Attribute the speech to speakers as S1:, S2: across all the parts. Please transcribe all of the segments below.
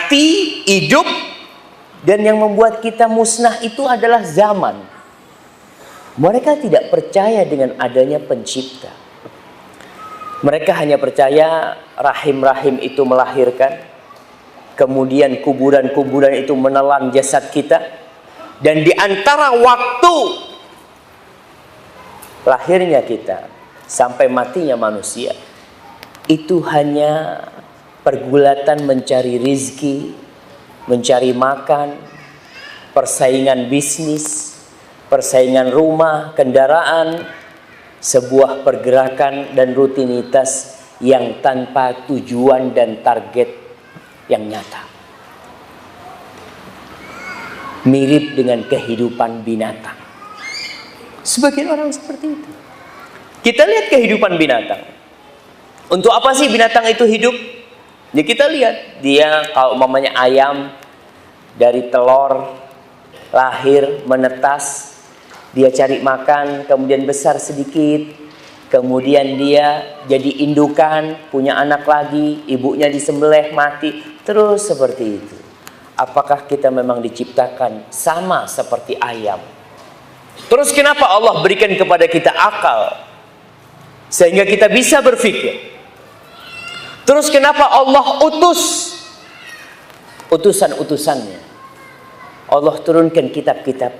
S1: mati, hidup, dan yang membuat kita musnah itu adalah zaman. Mereka tidak percaya dengan adanya pencipta. Mereka hanya percaya rahim-rahim itu melahirkan, kemudian kuburan-kuburan itu menelan jasad kita, dan di antara waktu lahirnya kita sampai matinya manusia itu hanya pergulatan mencari rizki, mencari makan, persaingan bisnis, persaingan rumah, kendaraan, sebuah pergerakan dan rutinitas yang tanpa tujuan dan target yang nyata. Mirip dengan kehidupan binatang. Sebagian orang seperti itu. Kita lihat kehidupan binatang. Untuk apa sih binatang itu hidup? Ya kita lihat, dia kalau umpamanya ayam dari telur lahir menetas, dia cari makan, kemudian besar sedikit, kemudian dia jadi indukan, punya anak lagi, ibunya disembelih mati, terus seperti itu. Apakah kita memang diciptakan sama seperti ayam? Terus kenapa Allah berikan kepada kita akal sehingga kita bisa berpikir? Terus kenapa Allah utus utusan-utusannya? Allah turunkan kitab-kitab.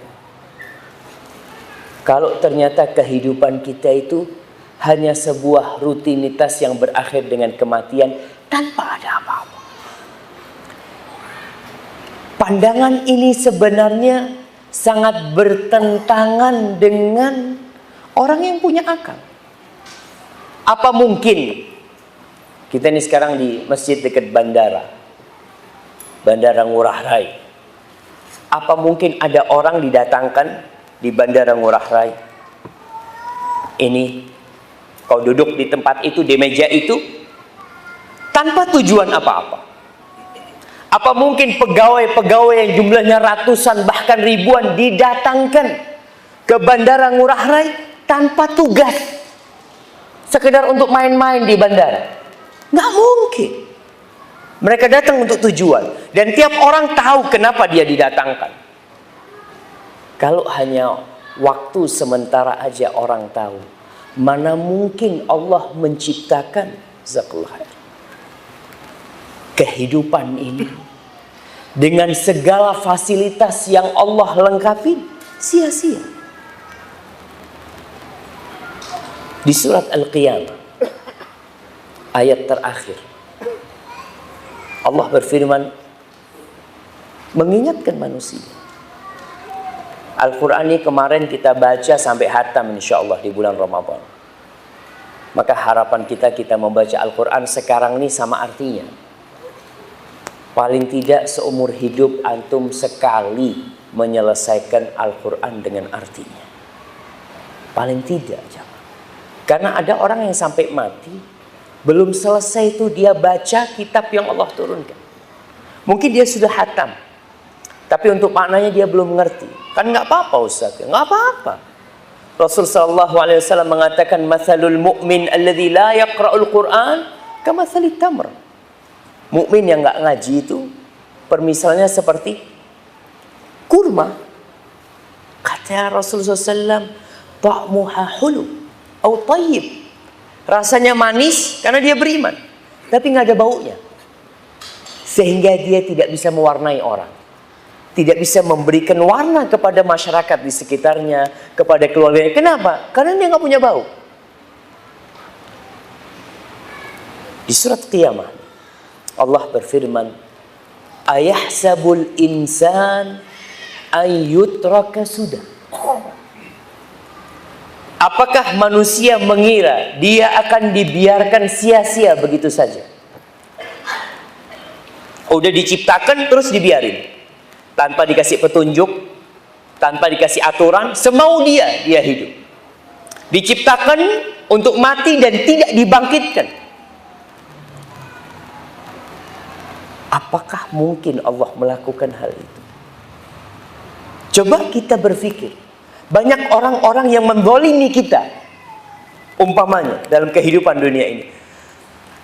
S1: Kalau ternyata kehidupan kita itu hanya sebuah rutinitas yang berakhir dengan kematian tanpa ada apa-apa. Pandangan ini sebenarnya sangat bertentangan dengan orang yang punya akal. Apa mungkin kita ini sekarang di masjid dekat Bandara Ngurah Rai. Apa mungkin ada orang didatangkan di Bandara Ngurah Rai? Ini kau duduk di tempat itu, di meja itu, tanpa tujuan apa-apa. Apa mungkin pegawai-pegawai yang jumlahnya ratusan bahkan ribuan didatangkan ke Bandara Ngurah Rai tanpa tugas, sekedar untuk main-main di bandara? Nggak mungkin. Mereka datang untuk tujuan, dan tiap orang tahu kenapa dia didatangkan. Kalau hanya waktu sementara aja orang tahu, mana mungkin Allah menciptakan kehidupan ini dengan segala fasilitas yang Allah lengkapi sia-sia. Di surat Al-Qiyamah ayat terakhir, Allah berfirman mengingatkan manusia. Al-Quran ini kemarin kita baca sampai hatam insyaAllah di bulan Ramadan. Maka harapan kita membaca Al-Quran sekarang ini sama artinya. Paling tidak seumur hidup antum sekali menyelesaikan Al-Quran dengan artinya. Paling tidak. Karena ada orang yang sampai mati belum selesai itu dia baca kitab yang Allah turunkan. Mungkin dia sudah hatam, tapi untuk maknanya dia belum mengerti. Kan nggak apa-apa Ustaz, nggak apa-apa. Rasul sallallahu alaihi wasallam mengatakan, "Matsalul mu'min alladzi la yaqra'ul Qur'an kamatsalit tamr." Mukmin yang nggak ngaji itu permisalnya seperti kurma. Kata Rasul sallallahu alaihi wasallam, "Ta'muha hulu atau tayyib." Rasanya manis karena dia beriman, tapi nggak ada baunya, sehingga dia tidak bisa mewarnai orang, tidak bisa memberikan warna kepada masyarakat di sekitarnya, kepada keluarganya. Kenapa? Karena dia nggak punya bau. Di surat Qiyamah Allah berfirman, "Ayahsabul insan ayyutraka sudah." Apakah manusia mengira dia akan dibiarkan sia-sia begitu saja? Udah diciptakan terus dibiarin, tanpa dikasih petunjuk, tanpa dikasih aturan, semau dia hidup. Diciptakan untuk mati dan tidak dibangkitkan. Apakah mungkin Allah melakukan hal itu? Coba kita berpikir. Banyak orang-orang yang menzalimi kita, umpamanya dalam kehidupan dunia ini.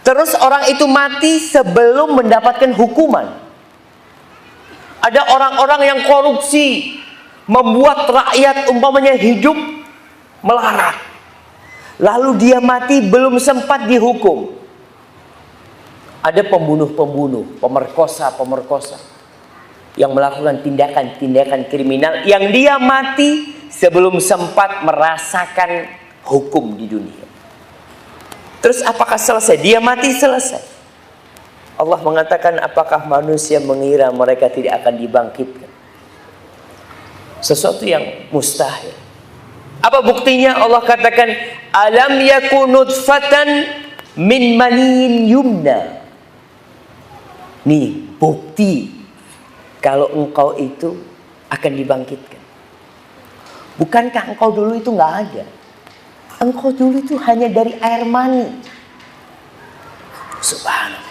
S1: Terus orang itu mati sebelum mendapatkan hukuman. Ada orang-orang yang korupsi, membuat rakyat umpamanya hidup melarat. Lalu dia mati belum sempat dihukum. Ada pembunuh-pembunuh, pemerkosa-pemerkosa yang melakukan tindakan-tindakan kriminal yang dia mati sebelum sempat merasakan hukum di dunia. Terus apakah selesai? Dia mati selesai. Allah mengatakan, apakah manusia mengira mereka tidak akan dibangkitkan? Sesuatu yang mustahil. Apa buktinya? Allah katakan, alam yakun nutfatan min maniin yumna. Nih bukti kalau engkau itu akan dibangkitkan. Bukankah engkau dulu itu nggak ada? Engkau dulu itu hanya dari air mani. Subhanallah.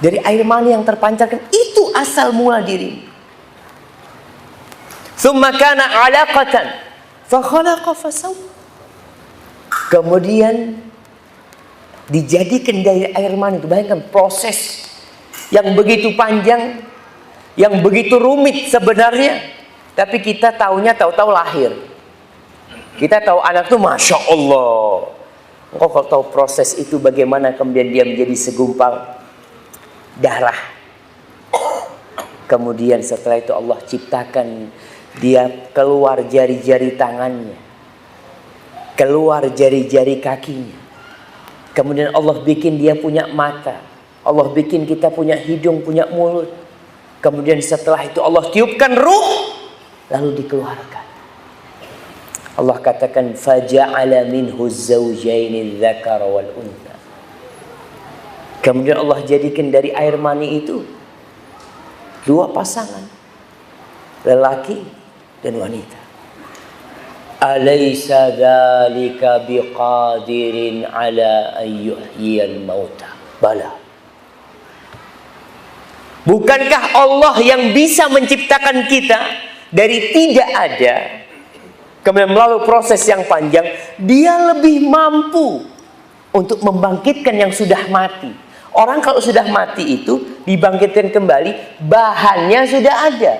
S1: Dari air mani yang terpancarkan, itu asal mula diri. Tsumma kana 'alaqatan fa khalaqa fasawwa. Kemudian dijadikan dari air mani. Bayangkan proses yang begitu panjang, yang begitu rumit sebenarnya, tapi kita taunya tahu-tahu lahir. Kita tahu anak itu Masya Allah. Engkau kalau tahu proses itu bagaimana kemudian dia menjadi segumpal darah. Kemudian setelah itu Allah ciptakan dia keluar jari-jari tangannya, keluar jari-jari kakinya. Kemudian Allah bikin dia punya mata, Allah bikin kita punya hidung, punya mulut. Kemudian setelah itu Allah tiupkan ruh, lalu dikeluarkan. Allah katakan, faja'ala minhu zawjaini dzakara wal untha. Kemudian Allah jadikan dari air mani itu dua pasangan, lelaki dan wanita. Alaysa dzalika biqadirin ala an yuhyiyal mauta. Bala. Bukankah Allah yang bisa menciptakan kita dari tidak ada, kemudian melalui proses yang panjang, dia lebih mampu untuk membangkitkan yang sudah mati. Orang kalau sudah mati itu dibangkitkan kembali, bahannya sudah ada.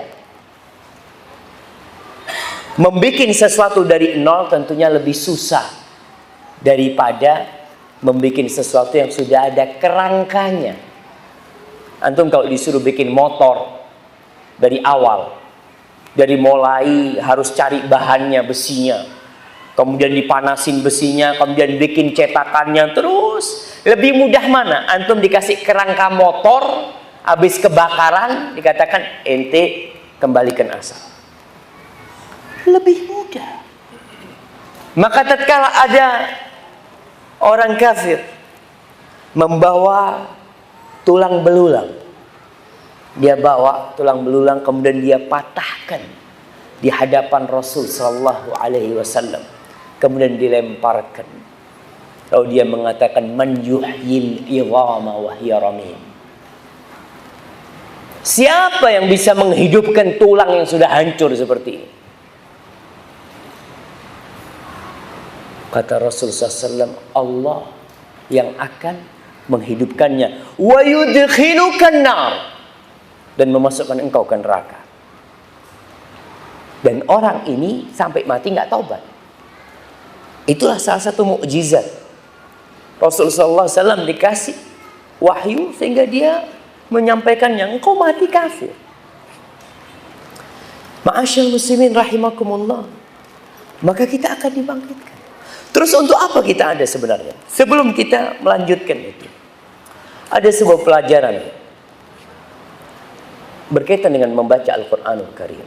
S1: Membikin sesuatu dari nol tentunya lebih susah daripada membikin sesuatu yang sudah ada kerangkanya. Antum kalau disuruh bikin motor dari awal, dari mulai harus cari bahannya, besinya, kemudian dipanasin besinya, kemudian bikin cetakannya, terus lebih mudah mana? Antum dikasih kerangka motor, habis kebakaran dikatakan ente kembalikan asal. Lebih mudah. Maka tatkala ada orang kafir membawa tulang belulang, dia bawa tulang belulang, kemudian dia patahkan di hadapan Rasul Sallallahu Alaihi Wasallam, kemudian dilemparkan. Lalu dia mengatakan, man yuhyil idhama wa hiya ramim. Siapa yang bisa menghidupkan tulang yang sudah hancur seperti ini? Kata Rasul SAW, Allah yang akan menghidupkannya. Wa yudkhilukan nar, dan memasukkan engkau ke neraka. Dan orang ini sampai mati nggak taubat. Itulah salah satu mukjizat. Rasulullah SAW dikasih wahyu sehingga dia menyampaikannya, engkau mati kafir. Ma'asyal muslimin rahimakumullah. Maka kita akan dibangkitkan. Terus untuk apa kita ada sebenarnya? Sebelum kita melanjutkan itu, ada sebuah pelajaran berkaitan dengan membaca Al-Quranul Karim,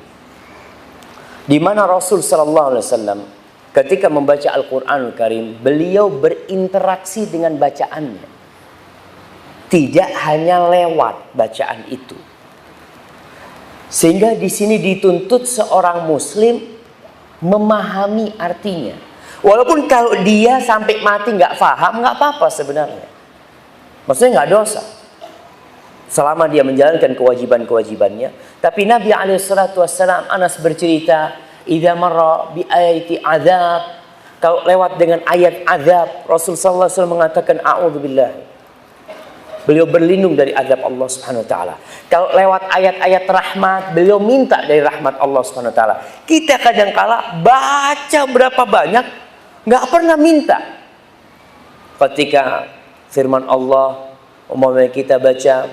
S1: di mana Rasul Sallallahu Alaihi Wasallam ketika membaca Al-Quranul Karim, beliau berinteraksi dengan bacaannya, tidak hanya lewat bacaan itu. Sehingga di sini dituntut seorang Muslim memahami artinya. Walaupun kalau dia sampai mati nggak paham, nggak apa-apa sebenarnya. Maksudnya nggak dosa, selama dia menjalankan kewajiban-kewajibannya. Tapi Nabi SAW, Anas bercerita, idza marra bi ayati azab, kalau lewat dengan ayat azab, Rasul sallallahu alaihi wasallam mengatakan a'udzubillah. beliau berlindung dari azab Allah Subhanahu wa taala. Kalau lewat ayat-ayat rahmat, beliau minta dari rahmat Allah Subhanahu wa taala. Kita kadang-kala baca berapa banyak nggak pernah minta. Ketika firman Allah, umpamanya kita baca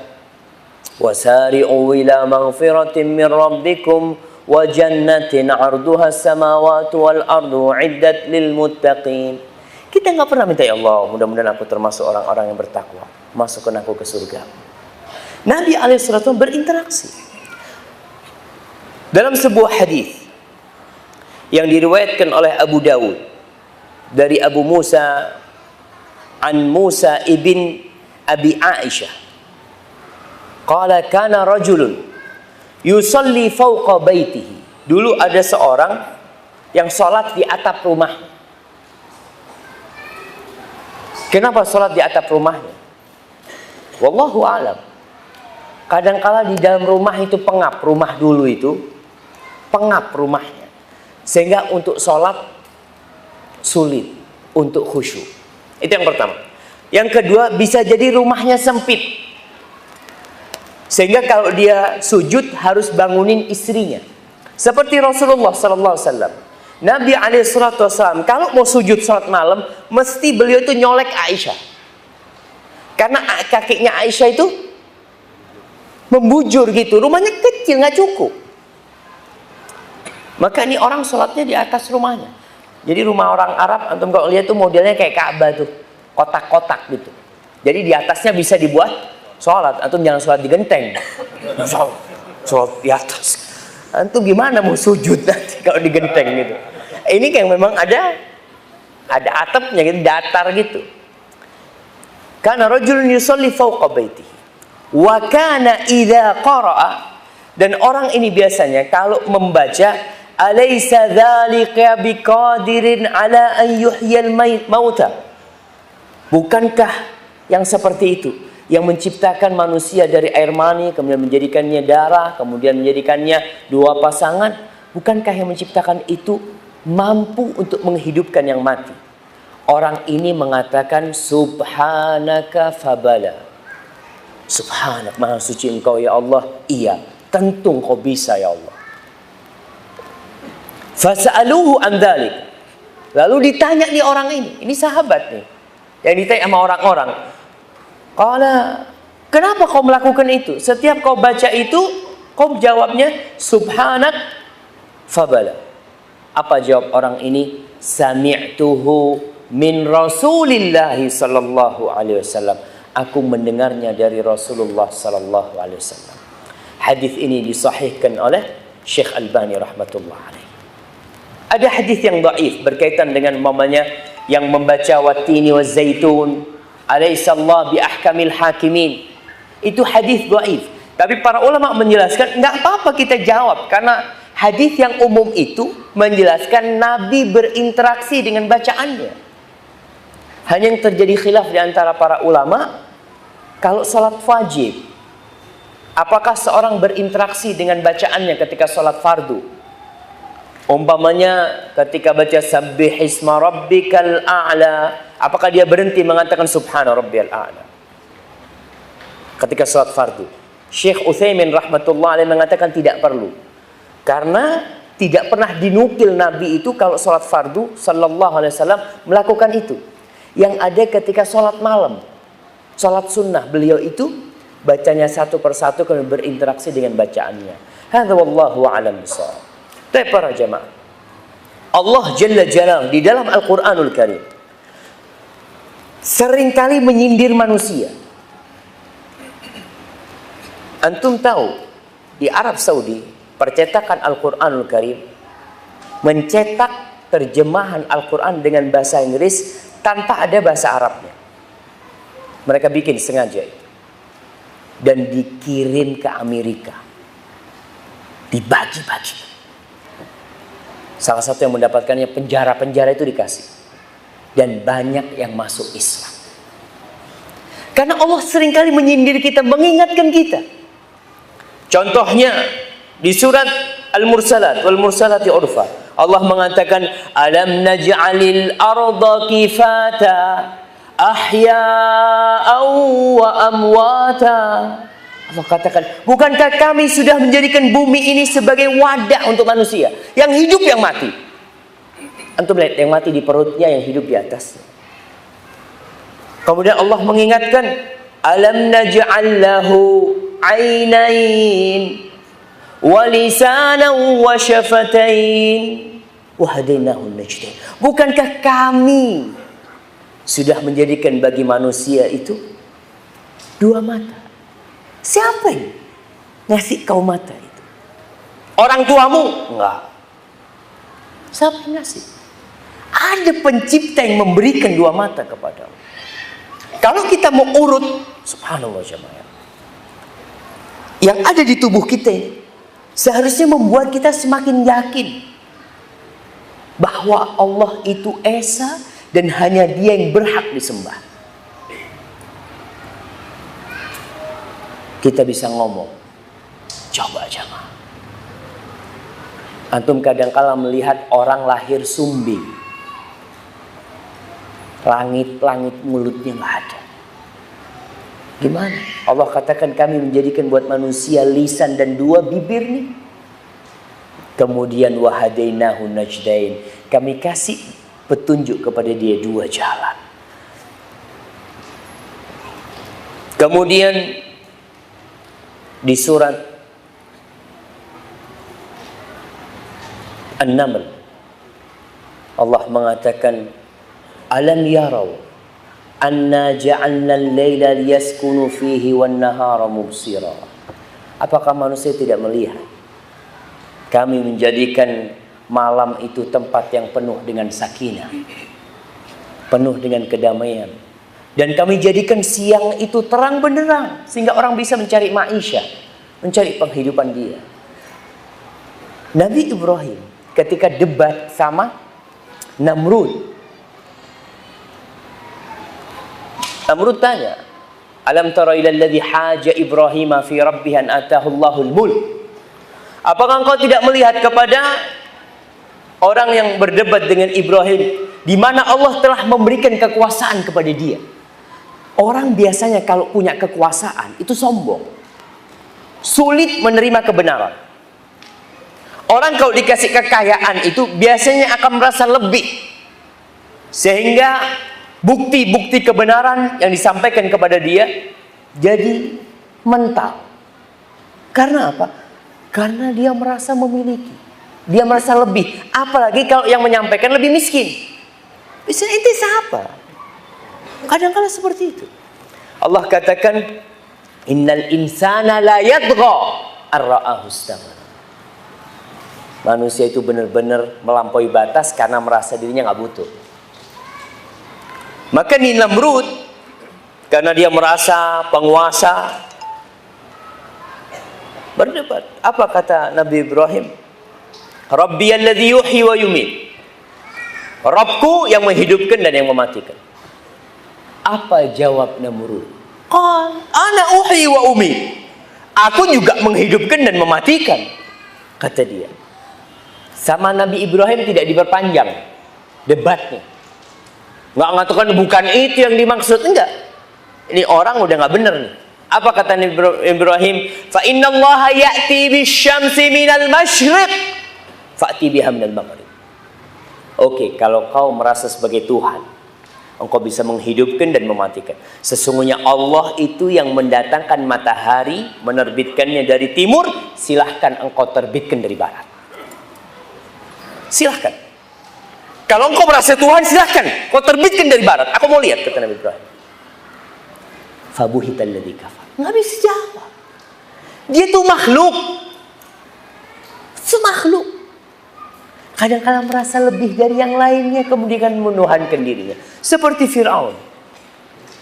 S1: wasari'u ila maghfiratin min rabbikum wa jannatin 'arduha as-samawati wal ardu 'iddat lil muttaqin. Kita nggak pernah minta, ya Allah, mudah-mudahan aku termasuk orang-orang yang bertakwa, masukkan aku ke surga. Nabi alaihissalam berinteraksi. Dalam sebuah hadis yang diriwayatkan oleh Abu Dawud dari Abu Musa an Musa ibn Abi Aisyah, qala kana rajulun yusalli fawqa baitihi. Dulu ada seorang yang sholat di atap rumahnya. Kenapa sholat di atap rumahnya? Wallahu a'lam. Kadangkala di dalam rumah itu pengap, rumah dulu itu pengap rumahnya, sehingga untuk sholat sulit, untuk khusyuk. Itu yang pertama. Yang kedua, bisa jadi rumahnya sempit, sehingga kalau dia sujud harus bangunin istrinya. Seperti Rasulullah sallallahu alaihi wasallam. Nabi alaihissalam kalau mau sujud salat malam, mesti beliau itu nyolek Aisyah. Karena kakinya Aisyah itu membujur gitu, rumahnya kecil, nggak cukup. Maka ini orang sholatnya di atas rumahnya. Jadi rumah orang Arab, antum kalau lihat tuh modelnya kayak Ka'bah tuh, kotak-kotak gitu. Jadi di atasnya bisa dibuat sholat. Antum jangan sholat di genteng, sholat di atas. Antum gimana mau sujud nanti kalau di genteng gitu? Ini kayak memang ada atapnya gitu, datar gitu. Kana rajulun yusalli fawqa baitihi wa kana idza qara'a, dan orang ini biasanya kalau membaca alaysa dzalika biqadirin ala an yuhyal mauta, bukankah yang seperti itu yang menciptakan manusia dari air mani kemudian menjadikannya darah kemudian menjadikannya dua pasangan, bukankah yang menciptakan itu mampu untuk menghidupkan yang mati? Orang ini mengatakan subhanaka fabala, subhanak, maha suci engkau ya Allah. Iya, tentu engkau bisa ya Allah. Fasa'aluhu an dzalik, lalu ditanya nih orang ini sahabat nih yang ditanya sama orang-orang, qala, kenapa kau melakukan itu? Setiap kau baca itu kau jawabnya subhanak fabala. Apa jawab orang ini? Sami'tuhu min Rasulillah sallallahu alaihi wasallam. Aku mendengarnya dari Rasulullah sallallahu alaihi wasallam. Hadis ini disahihkan oleh Syekh Albani rahmatullah alaihi. Ada hadis yang dhaif berkaitan dengan mamanya yang membaca watini waz zaitun, alaihissallah bi ahkamil hakimin. Itu hadis dhaif. Tapi para ulama menjelaskan enggak apa-apa kita jawab, karena hadis yang umum itu menjelaskan Nabi berinteraksi dengan bacaannya. Hanya yang terjadi khilaf di antara para ulama, kalau salat wajib, apakah seorang berinteraksi dengan bacaannya ketika salat fardu? Umpamanya ketika baca sabbihisma rabbikal a'la, apakah dia berhenti mengatakan subhana rabbiyal a'la ketika salat fardu? Syekh Utsaimin rahmatullah alaihi mengatakan tidak perlu. Karena tidak pernah dinukil Nabi itu kalau sholat fardu sallallahu alaihi wasallam melakukan itu. Yang ada ketika sholat malam, sholat sunnah, beliau itu bacanya satu persatu kemudian berinteraksi dengan bacaannya. Hadza wallahu a'lam bishawab. Tapi para jamaah, Allah Jalla Jalaluhu di dalam Al-Qur'anul Karim seringkali menyindir manusia. Antum tahu di Arab Saudi percetakan Al-Quranul Karim mencetak terjemahan Al-Quran dengan bahasa Inggris tanpa ada bahasa Arabnya. Mereka bikin sengaja itu dan dikirim ke Amerika, dibagi-bagi. Salah satu yang mendapatkannya penjara-penjara itu dikasih, dan banyak yang masuk Islam. Karena Allah seringkali menyindir kita, mengingatkan kita. Contohnya di surat Al-Mursalat, wal mursalati urfa, Allah mengatakan alam naj'alil arda kifata ahya'aw wa amwata. Allah katakan, bukankah kami sudah menjadikan bumi ini sebagai wadah untuk manusia, yang hidup yang mati. Antum lihat, yang mati di perutnya, yang hidup di atasnya. Kemudian Allah mengingatkan, alam naj'al lahu ainain wa lisanan wa syafatain wa hadainahu najdain. Bukankah kami sudah menjadikan bagi manusia itu dua mata? Siapa yang ngasih kau mata itu? Orang tuamu? Enggak. Siapa yang ngasih? Ada pencipta yang memberikan dua mata kepadamu. Kalau kita mau urut, subhanallah jemaah, yang ada di tubuh kita ini seharusnya membuat kita semakin yakin bahwa Allah itu esa dan hanya Dia yang berhak disembah. Kita bisa ngomong, coba jemaah, antum kadang-kala melihat orang lahir sumbing, langit-langit mulutnya nggak ada. Gimana? Allah katakan kami menjadikan buat manusia lisan dan dua bibir nih. Kemudian wahadainahu najdain, kami kasih petunjuk kepada dia dua jalan. Kemudian di surat An-Naml Allah mengatakan, alam yarau anna ja'alna al-laila liyaskunu fihi wan-nahara mubsira. Apakah manusia tidak melihat kami menjadikan malam itu tempat yang penuh dengan sakinah, penuh dengan kedamaian, dan kami jadikan siang itu terang benderang sehingga orang bisa mencari maisha, mencari penghidupan dia. Nabi Ibrahim ketika debat sama Namrud, Namrud tanya, alam tara ila alladhi haja Ibrahim fi rabbih an atahu Allahul mulk. Apakah engkau tidak melihat kepada orang yang berdebat dengan Ibrahim, di mana Allah telah memberikan kekuasaan kepada dia? Orang biasanya kalau punya kekuasaan itu sombong, sulit menerima kebenaran. Orang kalau dikasih kekayaan itu biasanya akan merasa lebih, sehingga bukti-bukti kebenaran yang disampaikan kepada dia jadi mental. Karena apa? Karena dia merasa memiliki, dia merasa lebih. Apalagi kalau yang menyampaikan lebih miskin. Bisa itu siapa? Kadang-kadang seperti itu. Allah katakan, innal insana la yadgha ar-ra'ahu istaghna. Manusia itu benar-benar melampaui batas karena merasa dirinya nggak butuh. Maka di Namrud, karena dia merasa penguasa, berdebat. Apa kata Nabi Ibrahim? Rabbi alladhi yuhyi wa yumit. Rabbku yang menghidupkan dan yang mematikan. Apa jawab Namrud? Qal ana uhyi wa umit. Aku juga menghidupkan dan mematikan, kata dia. Sama Nabi Ibrahim tidak diperpanjang debatnya. Nggak mengatakan bukan itu yang dimaksud, enggak. Ini orang udah nggak bener nih. Apa kata Nabi Ibrahim? Fa innallaha ya'ti bisyamsi minal masyriq fa'ti biha minal maghrib. Oke, kalau kau merasa sebagai Tuhan, engkau bisa menghidupkan dan mematikan. Sesungguhnya Allah itu yang mendatangkan matahari, menerbitkannya dari timur. Silahkan engkau terbitkan dari barat. Silahkan. Kalau engkau merasa Tuhan, silahkan kau terbitkan dari barat. Aku mau lihat, kata Nabi Ibrahim. Fabuhital ladzi kafar. Nggak bisa jawab. Dia tuh makhluk. Semakhluk. Kadang-kadang merasa lebih dari yang lainnya, kemudian menuhankan dirinya. Seperti Fir'aun.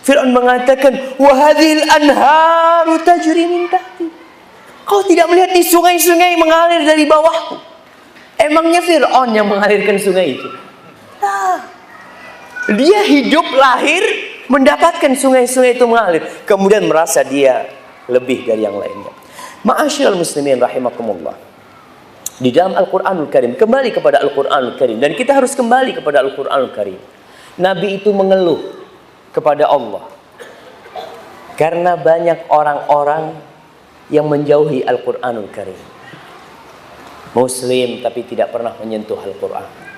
S1: Fir'aun mengatakan, wa hadhil anharu tajri min tahti. Kau tidak melihat di sungai-sungai mengalir dari bawahku? Emangnya Fir'aun yang mengalirkan sungai itu? Nah, dia hidup, lahir, mendapatkan sungai-sungai itu mengalir, kemudian merasa dia lebih dari yang lainnya. Ma'asyiral muslimin rahimakumullah. Di dalam Al-Quranul Karim, kembali kepada Al-Quranul Karim, dan kita harus kembali kepada Al-Quranul Karim. Nabi itu mengeluh kepada Allah. Karena banyak orang-orang yang menjauhi Al-Quranul Karim. Muslim tapi tidak pernah menyentuh Al-Quran.